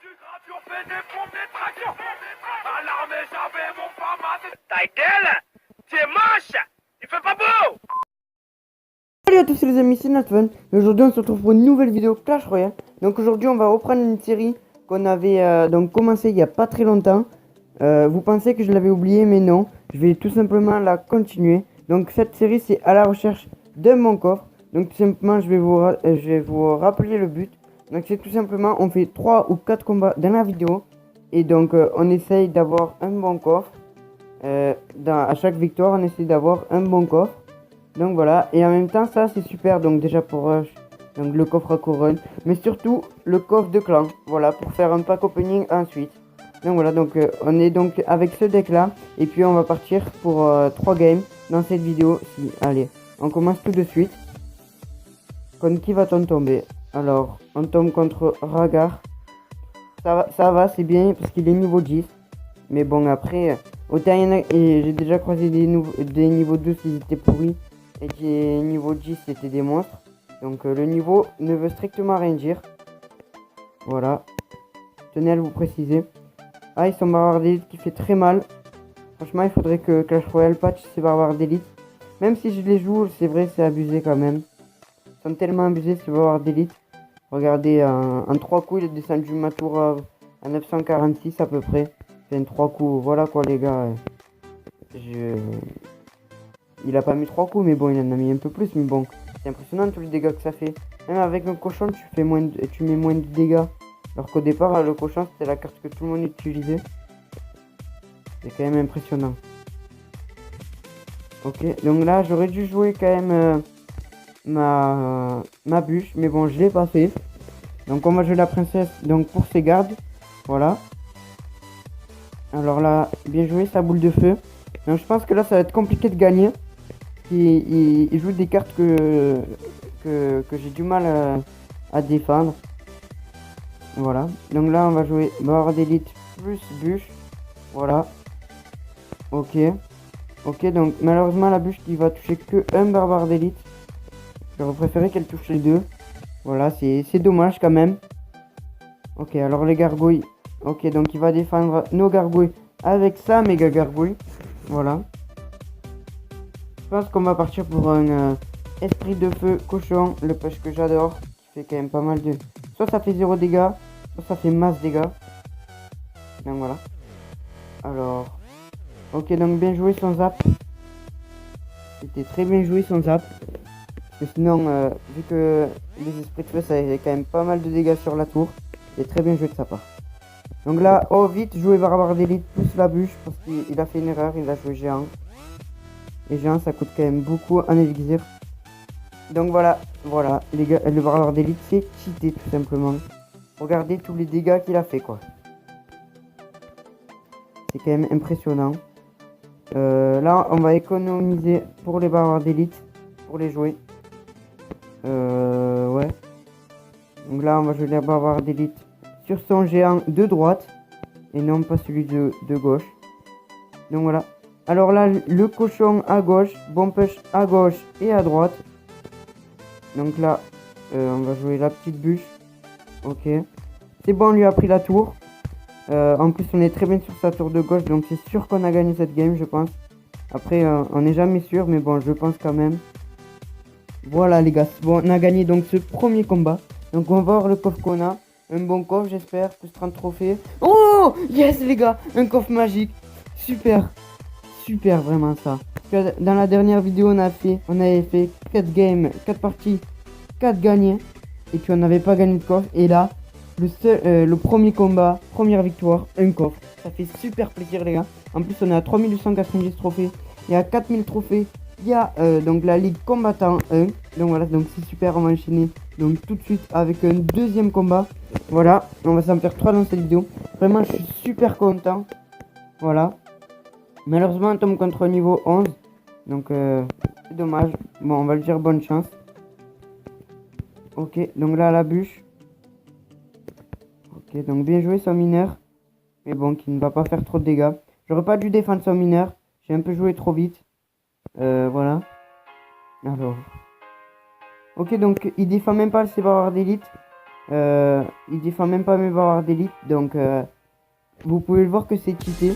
du gras, on fait des pompes, des tractions. À l'armée, j'avais mon format. Ta gueule, tu es moche, il fait pas beau. Salut à tous les amis, c'est Nathan et aujourd'hui on se retrouve pour une nouvelle vidéo Clash Royale. Donc aujourd'hui on va reprendre une série qu'on avait donc commencé il y a pas très longtemps. Vous pensez que je l'avais oublié, mais non, je vais tout simplement la continuer. Donc cette série c'est à la recherche d'un bon coffre. Donc tout simplement je vais vous rappeler le but. Donc c'est tout simplement on fait 3 ou 4 combats dans la vidéo. Et donc on essaye d'avoir un bon coffre. À chaque victoire on essaye d'avoir un bon coffre. Donc voilà, et en même temps ça c'est super, donc déjà pour Rush, donc le coffre à couronne, mais surtout le coffre de clan, voilà, pour faire un pack opening ensuite. Donc voilà, donc on est donc avec ce deck là, et puis on va partir pour 3 games dans cette vidéo. Allez, on commence tout de suite. Contre qui va-t-on tomber? Alors, on tombe contre Ragar. Ça va, c'est bien, parce qu'il est niveau 10. Mais bon, après, autant il y en a, et j'ai déjà croisé des niveaux 12 qui étaient pourris. Et qui est niveau 10 c'était des monstres. Donc le niveau ne veut strictement rien dire. Voilà. Tenez à le vous préciser. Ah, ils sont barbares d'élite qui fait très mal. Franchement, il faudrait que Clash Royale patch ces barbares d'élite. Même si je les joue, c'est vrai, c'est abusé quand même. Ils sont tellement abusés ces barbares d'élite. Regardez, en 3 coups, il est descendu ma tour à 946 à peu près. Enfin, 3 coups, voilà quoi les gars. Il a pas mis 3 coups, mais bon, il en a mis un peu plus. Mais bon, c'est impressionnant tous les dégâts que ça fait. Même avec un cochon, tu mets moins de dégâts. Alors qu'au départ, le cochon, c'était la carte que tout le monde utilisait. C'est quand même impressionnant. Ok, donc là, j'aurais dû jouer quand même ma bûche. Mais bon, je l'ai pas fait. Donc on va jouer la princesse donc pour ses gardes. Voilà. Alors là, bien joué, sa boule de feu. Donc je pense que là, ça va être compliqué de gagner. Il joue des cartes que j'ai du mal à défendre. Voilà. Donc là, on va jouer barre d'élite plus bûche. Voilà. Ok. Ok, donc malheureusement, la bûche qui va toucher que un barbare d'élite. J'aurais préféré qu'elle touche les deux. Voilà, c'est dommage quand même. Ok, alors les gargouilles. Ok, donc il va défendre nos gargouilles avec sa méga gargouille. Voilà. Je pense qu'on va partir pour un esprit de feu cochon, le push que j'adore, qui fait quand même pas mal de... Soit ça fait 0 dégâts, soit ça fait masse dégâts. Donc voilà. Alors... Ok, donc bien joué son zap. C'était très bien joué son zap. Parce que sinon, vu que les esprits de feu, ça avait quand même pas mal de dégâts sur la tour. C'est très bien joué de sa part. Donc là, oh vite, jouer barbare d'élite plus la bûche, parce qu'il a fait une erreur, il a joué géant. Et géant, ça coûte quand même beaucoup en élixir. Donc voilà, les gars, le barbare d'élite c'est cheaté tout simplement. Regardez tous les dégâts qu'il a fait quoi. C'est quand même impressionnant. Là on va économiser pour les barbares d'élite, pour les jouer. Ouais. Donc là on va jouer les barbares d'élite sur son géant de droite. Et non pas celui de gauche. Donc voilà. Alors là le cochon à gauche, bon push à gauche et à droite. Donc là, on va jouer la petite bûche. Ok. C'est bon, on lui a pris la tour. En plus, on est très bien sur sa tour de gauche. Donc c'est sûr qu'on a gagné cette game, je pense. Après, on n'est jamais sûr. Mais bon, je pense quand même. Voilà les gars. Bon, on a gagné donc ce premier combat. Donc on va voir le coffre qu'on a. Un bon coffre, j'espère. Plus 30 trophées. Oh yes les gars. Un coffre magique. Super. Super, vraiment ça. Parce que dans la dernière vidéo, on avait fait 4 games, 4 parties, 4 gagnés. Et puis on n'avait pas gagné de coffre. Et là, le premier combat, première victoire, un coffre. Ça fait super plaisir les gars. En plus, on est à 3890 trophées. Il y a 4000 trophées. Il y a donc la ligue combattant 1. Donc voilà, donc c'est super, on va enchaîner. Donc tout de suite avec un deuxième combat. Voilà, on va s'en faire 3 dans cette vidéo. Vraiment, je suis super content. Voilà. Malheureusement, on tombe contre niveau 11. Donc, c'est dommage. Bon, on va le dire bonne chance. Ok, donc là, la bûche. Ok, donc bien joué son mineur. Mais bon, qui ne va pas faire trop de dégâts. J'aurais pas dû défendre son mineur. J'ai un peu joué trop vite. Voilà. Alors. Ok, donc il défend même pas ses barbares d'élite. Il défend même pas mes bavards d'élite, donc vous pouvez le voir que c'est cheaté.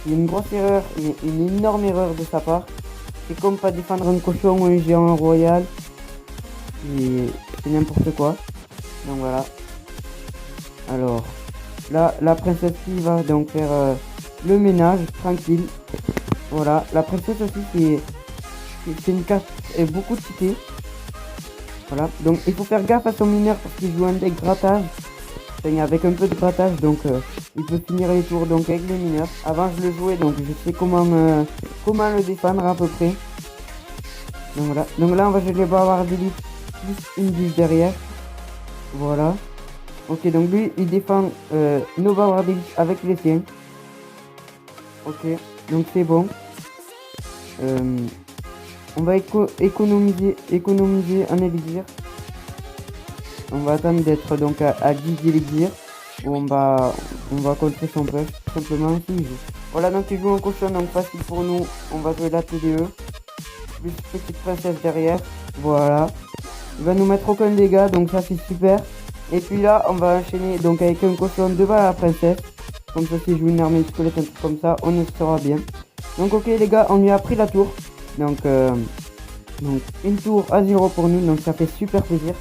C'est une grosse erreur, mais une énorme erreur de sa part. C'est comme pas défendre un cochon ou un géant royal. C'est n'importe quoi. Donc voilà. Alors, là, la princesse qui va donc faire le ménage, tranquille. Voilà, la princesse aussi, c'est une carte beaucoup cheatée. Voilà, donc il faut faire gaffe à son mineur parce qu'il joue un deck grattage. Enfin, avec un peu de grattage, donc il peut finir les tours donc avec les mineurs. Avant je le jouais, donc je sais comment le défendre à peu près. Donc voilà, donc là on va jouer les bavards d'élite plus une bûche derrière. Voilà. Ok, donc lui il défend nos bavards d'élite avec les siens. Ok, donc c'est bon. On va économiser un élixir. On va attendre d'être donc à 10 élixirs. Où on va contrer son push, tout simplement s'il joue. Voilà, donc il joue un cochon, donc facile pour nous. On va jouer la TDE. Plus petite princesse derrière. Voilà. Il va nous mettre aucun dégât, donc ça c'est super. Et puis là, on va enchaîner donc avec un cochon devant la princesse. Comme ça, s'il joue une armée de squelettes, un truc comme ça, on ne sera bien. Donc ok les gars, on lui a pris la tour. Donc une tour à 0 pour nous, donc ça fait super plaisir.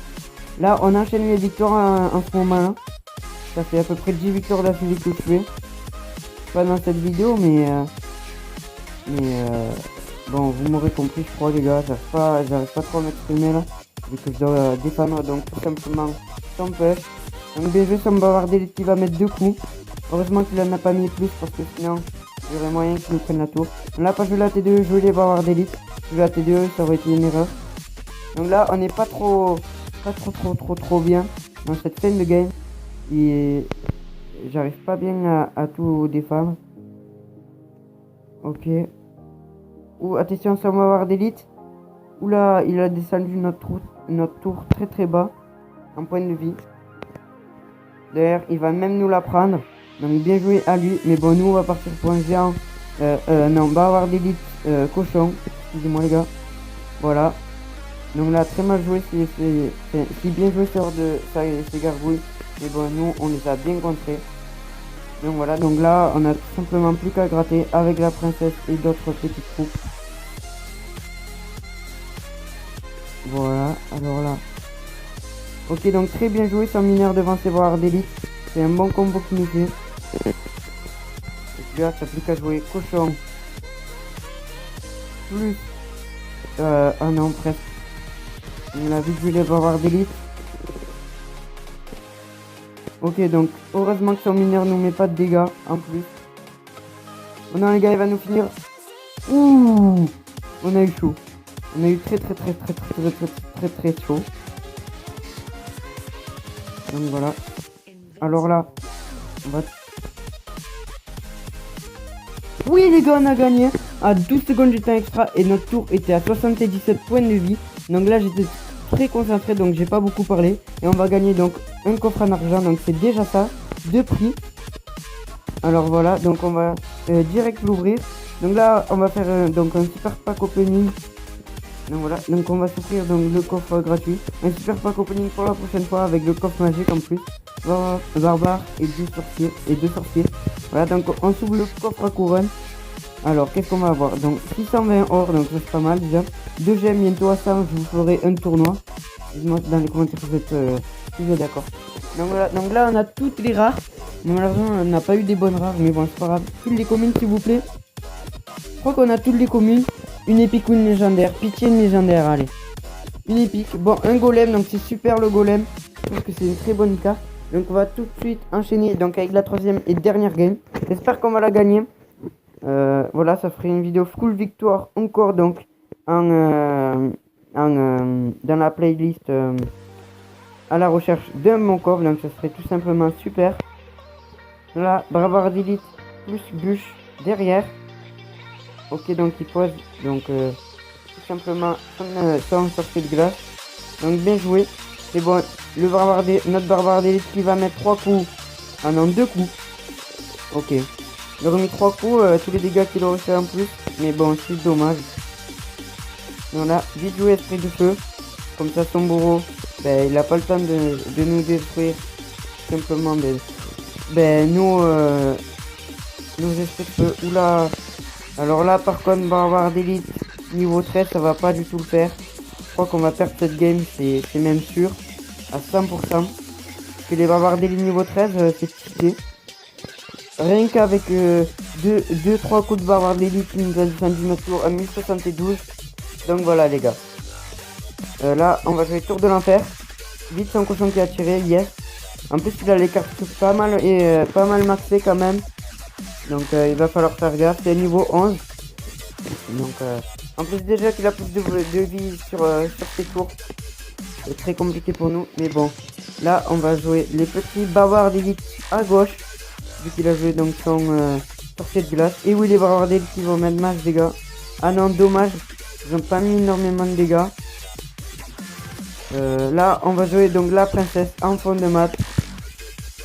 Là, on enchaîne les victoires en ce moment-là. Ça fait à peu près 10 victoires d'affilée que je fais. Pas dans cette vidéo, mais bon, vous m'aurez compris, je crois, les gars. J'arrive pas trop à m'exprimer là. Vu que je dois défendre, donc tout simplement son push. Donc bien joué, son bavard d'élite qui va mettre 2 coups. Heureusement qu'il en a pas mis plus parce que sinon, il y aurait moyen qu'il nous prenne la tour. On n'a pas joué la T2, joué les bavards d'élite. Jouer la T2, ça aurait été une erreur. Donc là, on n'est pas trop bien dans cette fin de game. Et j'arrive pas bien à tout défendre. Ok. Ou attention, ça va avoir d'élite. Oula, il a descendu notre tour très bas en point de vie. D'ailleurs, il va même nous la prendre. Donc bien joué à lui. Mais bon, nous on va partir pour un géant. Non, on va avoir d'élite cochon. Excusez-moi les gars. Voilà. Donc là, très mal joué, c'est bien joué sur de ces gargouilles. Mais bon, nous, on les a bien contrés. Donc voilà, donc là, on a tout simplement plus qu'à gratter avec la princesse et d'autres petites troupes. Voilà, alors là. Ok, donc très bien joué sur mineur devant ses bavards d'élite. C'est un bon combo qui nous fait. Et puis là, t'as plus qu'à jouer cochon. Plus... ah non, presque. On a vu que je voulais avoir d'élite. Ok, donc heureusement que son mineur nous met pas de dégâts en plus. Oh non les gars, il va nous finir. Ouh, on a eu chaud. On a eu très chaud. Donc voilà. Alors là, on va... Oui les gars, on a gagné. À 12 secondes du temps extra et notre tour était à 77 points de vie. Donc là j'étais très concentré, donc j'ai pas beaucoup parlé. Et on va gagner donc un coffre en argent, donc c'est déjà ça, de prix. Alors voilà, donc on va direct l'ouvrir. Donc là on va faire donc un super pack opening. Donc voilà, donc on va s'offrir donc le coffre gratuit. Un super pack opening pour la prochaine fois avec le coffre magique en plus. Barbare et deux sorciers. Voilà, donc on s'ouvre le coffre à couronne. Alors qu'est-ce qu'on va avoir? Donc 620 or, donc ça c'est pas mal déjà. 2 gemmes, bientôt à 100, je vous ferai un tournoi. Dites-moi dans les commentaires si vous êtes d'accord. Donc voilà, donc là on a toutes les rares. Malheureusement on n'a pas eu des bonnes rares, mais bon c'est pas grave. Toutes les communes s'il vous plaît. Je crois qu'on a toutes les communes. Une épique ou une légendaire. Pitié une légendaire, allez. Une épique. Bon, un golem, donc c'est super le golem. Je pense que c'est une très bonne carte. Donc on va tout de suite enchaîner donc avec la troisième et dernière game. J'espère qu'on va la gagner. Voilà, ça ferait une vidéo full victoire encore donc dans la playlist à la recherche d'un bon coffre. Donc ça serait tout simplement super. Là, bravard d'élite plus bûche derrière. Ok, donc il pose donc tout simplement son sorcier de glace. Donc bien joué. C'est bon, notre barbare d'élite qui va mettre 3 coups. Ah non, 2 coups. Ok. Il a remis 3 coups, tous les dégâts qu'il aurait fait en plus. Mais bon, c'est dommage. Voilà, vite joué esprit du feu. Comme ça son bourreau, ben, il a pas le temps de nous détruire. Simplement, nos esprits de feu. Oula. Alors là, par contre, barbare d'élite niveau 13, ça va pas du tout le faire. Je crois qu'on va perdre cette game, c'est même sûr. À 100%. Parce que les barbares d'élite niveau 13, c'est cheaté. Rien qu'avec 2-3 coups de barbare d'élite, il nous a descendu notre tour à 1072. Donc voilà les gars. Là, on va jouer tour de l'enfer. Vite son cochon qui a tiré, yes. En plus, il a les cartes pas mal et pas mal maxées quand même. Donc il va falloir faire gaffe. C'est niveau 11. Donc en plus déjà qu'il a plus de vie sur ses tours. C'est très compliqué pour nous. Mais bon. Là, on va jouer les petits barbares d'élite à gauche. Vu qu'il a joué donc son sorcier de glace. Et oui, les barbares d'élite qui vont mettre max dégâts. Ah non, dommage. Ils ont pas mis énormément de dégâts. Là, on va jouer donc la princesse en fond de map.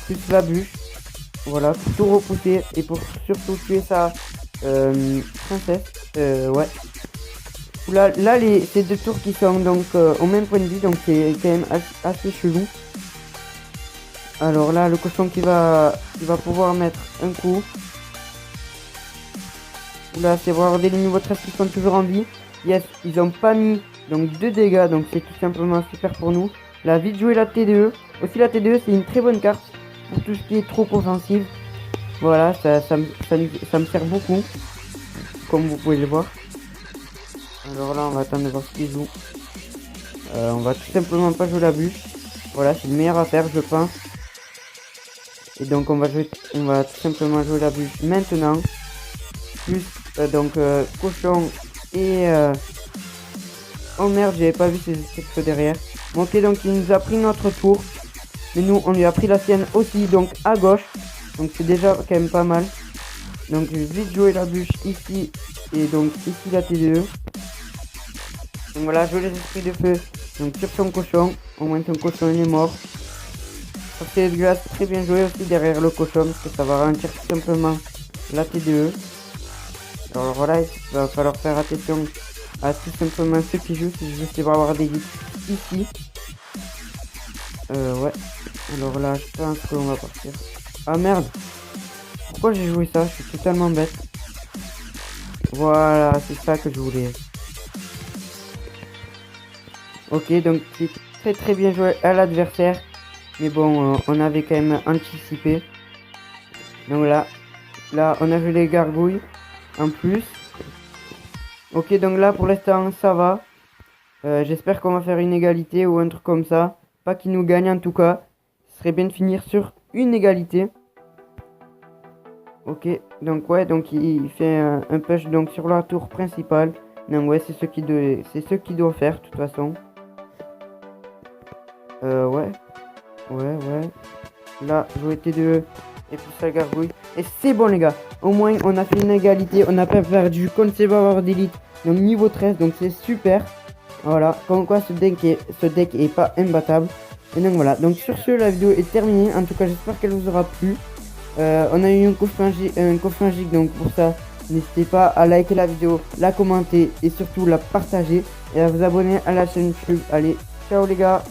Plus la bûche. Voilà, pour tout repousser et pour surtout tuer sa princesse. Ouais. Là ces deux tours qui sont donc au même point de vue, donc c'est quand même assez chelou. Alors là, le cochon qui va pouvoir mettre un coup. Là, c'est voir des niveaux 13 qui sont toujours en vie. Yes, ils ont pas mis donc 2 dégâts, donc c'est tout simplement super pour nous. Là, vite jouer la TDE. Aussi la TDE, c'est une très bonne carte pour tout ce qui est trop offensive. Voilà, ça me sert beaucoup, comme vous pouvez le voir. Alors là, on va attendre de voir ce qu'il joue. On va tout simplement pas jouer la bûche. Voilà, c'est le meilleur à faire, je pense. Et donc on va tout simplement jouer la bûche maintenant. Plus cochon et oh merde, j'avais pas vu ces textes derrière. Bon, ok, donc il nous a pris notre tour. Mais nous, on lui a pris la sienne aussi, donc à gauche. Donc c'est déjà quand même pas mal. Donc vite jouer la bûche ici. Et donc ici la TDE. Donc voilà, jouer les esprits de feu. Donc sur son cochon. Au moins son cochon il est mort. Sorcier de glace, très bien joué aussi derrière le cochon. Parce que ça va ralentir tout simplement la TDE. Alors voilà, il va falloir faire attention à tout simplement ceux qui jouent. Si je veux, c'est avoir des hits ici. Ouais. Alors là, je pense qu'on va partir. Ah merde. Pourquoi j'ai joué ça? Je suis totalement bête. Voilà, c'est ça que je voulais. Ok, donc c'est très bien joué à l'adversaire. Mais bon, on avait quand même anticipé. Donc là, on a joué les gargouilles. En plus. Ok, donc là, pour l'instant, ça va. J'espère qu'on va faire une égalité ou un truc comme ça. Pas qu'il nous gagne en tout cas. Ce serait bien de finir sur une égalité. Ok, donc ouais, donc il fait un push donc sur la tour principale. Donc ouais, c'est ce qu'il doit faire de toute façon. Ouais. Là, jouer T2 et puis ça gargouille. Et c'est bon les gars. Au moins on a fait une égalité. On n'a pas perdu contre ces barbares d'élite. Donc niveau 13, donc c'est super. Voilà, comme quoi ce deck est pas imbattable. Et donc voilà, donc sur ce la vidéo est terminée. En tout cas j'espère qu'elle vous aura plu. On a eu un coffre magique, donc pour ça n'hésitez pas à liker la vidéo, la commenter et surtout la partager. Et à vous abonner à la chaîne YouTube. Allez, ciao les gars.